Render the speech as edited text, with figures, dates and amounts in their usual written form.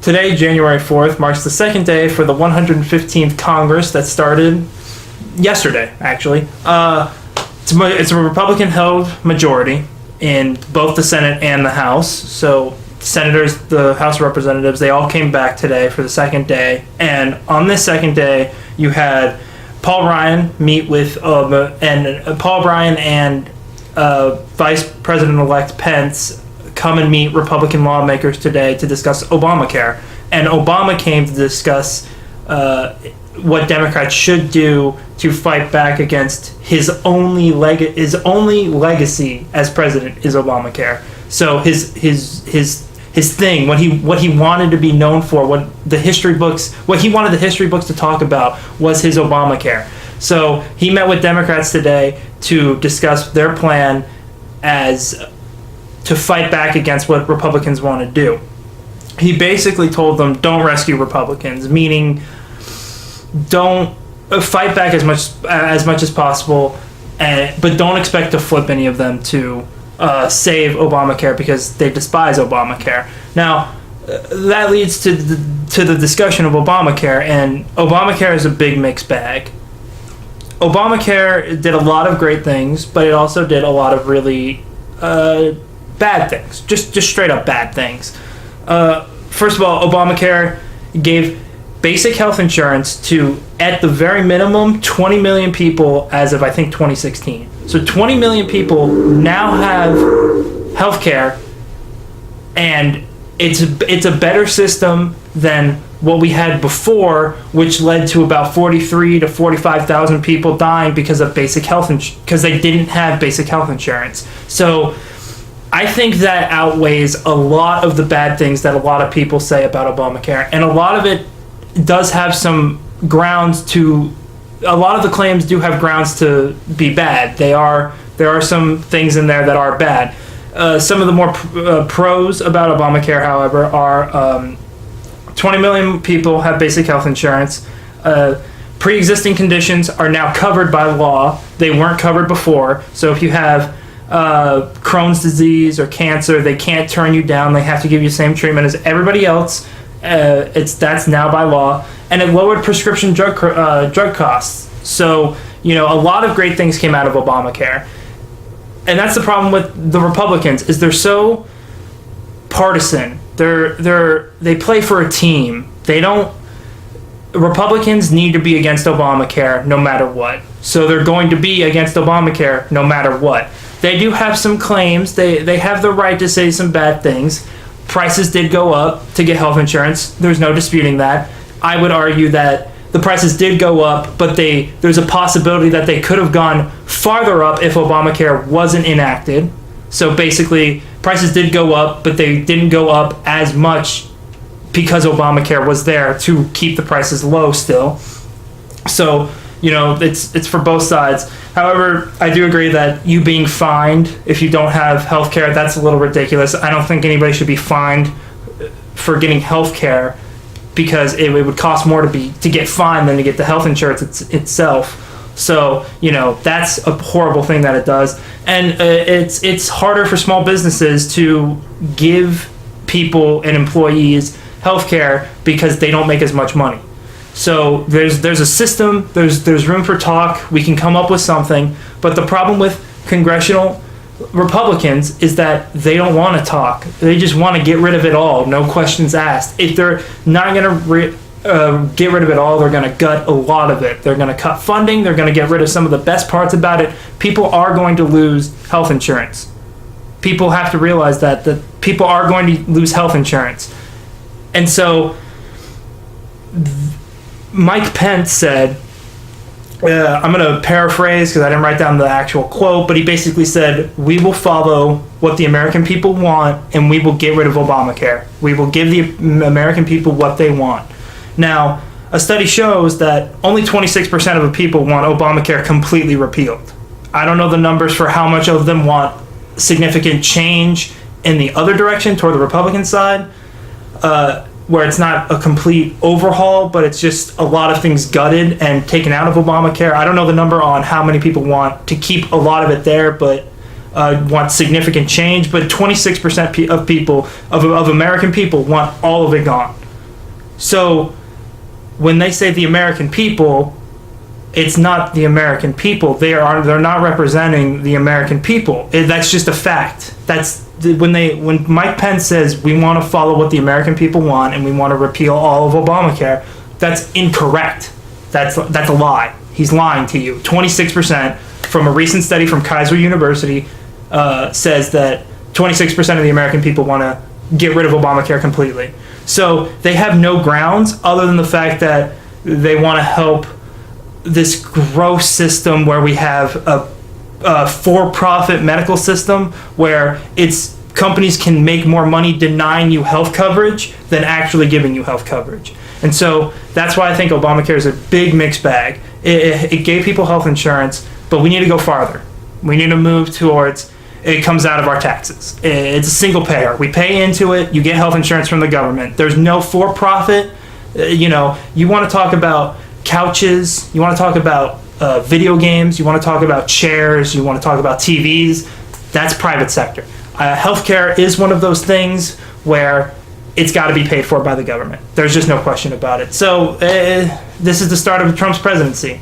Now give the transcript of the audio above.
today, January 4th, marks the second day for the 115th Congress that started yesterday, actually. It's a Republican-held majority in both the Senate and the House. So senators, the House of Representatives, they all came back today for the second day. And on this second day, you had Paul Ryan meet with Paul Ryan and Vice President-elect Pence come and meet Republican lawmakers today to discuss Obamacare. And Obama came to discuss what Democrats should do to fight back against his only legacy as president is Obamacare. So his thing, what he wanted to be known for, what he wanted the history books to talk about was his Obamacare. So he met with Democrats today to discuss their plan to fight back against what Republicans want to do. He basically told them, don't rescue Republicans, meaning don't fight back as much as possible, but don't expect to flip any of them to save Obamacare because they despise Obamacare. Now, that leads to the discussion of Obamacare, and Obamacare is a big mixed bag. Obamacare did a lot of great things, but it also did a lot of really bad things, just straight up bad things. First of all, Obamacare gave basic health insurance to, at the very minimum, 20 million people as of, I think, 2016. So 20 million people now have health care, and it's a better system than what we had before, which led to about 43 to 45,000 people dying because of because they didn't have basic health insurance. So I think that outweighs a lot of the bad things that a lot of people say about Obamacare, and a lot of it does have some grounds to. A lot of the claims do have grounds to be bad. There are some things in there that are bad. Some of the more pros about Obamacare, however, are 20 million people have basic health insurance. Pre-existing conditions are now covered by law. They weren't covered before. So if you have Crohn's disease or cancer, they can't turn you down. They have to give you the same treatment as everybody else. That's now by law, and it lowered prescription drug costs. So a lot of great things came out of Obamacare, and that's the problem with the Republicans is they're so partisan. They play for a team. Republicans need to be against Obamacare no matter what. So they're going to be against Obamacare no matter what. They do have some claims. They have the right to say some bad things. Prices did go up to get health insurance. There's no disputing that. I would argue that the prices did go up, but there's a possibility that they could have gone farther up if Obamacare wasn't enacted. So basically, prices did go up, but they didn't go up as much because Obamacare was there to keep the prices low still. So, it's for both sides. However, I do agree that you being fined if you don't have health care, that's a little ridiculous. I don't think anybody should be fined for getting health care because it would cost more to get fined than to get the health insurance itself. So, that's a horrible thing that it does. And it's harder for small businesses to give people and employees health care because they don't make as much money. So there's a system, there's room for talk, we can come up with something, but the problem with congressional Republicans is that they don't want to talk. They just want to get rid of it all, no questions asked. If they're not going to get rid of it all, they're going to gut a lot of it. They're going to cut funding, they're going to get rid of some of the best parts about it. People are going to lose health insurance. People have to realize that people are going to lose health insurance. And so Mike Pence said, I'm going to paraphrase because I didn't write down the actual quote, but he basically said, we will follow what the American people want and we will get rid of Obamacare. We will give the American people what they want. Now, a study shows that only 26% of the people want Obamacare completely repealed. I don't know the numbers for how much of them want significant change in the other direction toward the Republican side, where it's not a complete overhaul, but it's just a lot of things gutted and taken out of Obamacare. I don't know the number on how many people want to keep a lot of it there, but want significant change. But 26% of people, of American people, want all of it gone. So when they say the American people, it's not the American people. They're not representing the American people. That's just a fact. That's when Mike Pence says we want to follow what the American people want and we want to repeal all of Obamacare, that's incorrect. That's a lie. He's lying to you. 26% from a recent study from Kaiser University says that 26% of the American people want to get rid of Obamacare completely. So they have no grounds other than the fact that they want to help this gross system where we have a for-profit medical system where companies can make more money denying you health coverage than actually giving you health coverage. And so that's why I think Obamacare is a big mixed bag. It gave people health insurance, but we need to go farther. We need to move towards it comes out of our taxes. It's a single payer. We pay into it. You get health insurance from the government. There's no for-profit. You want to talk about couches. You want to talk about video games. You want to talk about chairs. You want to talk about TVs. That's private sector. Healthcare is one of those things where it's got to be paid for by the government. There's just no question about it. So this is the start of Trump's presidency.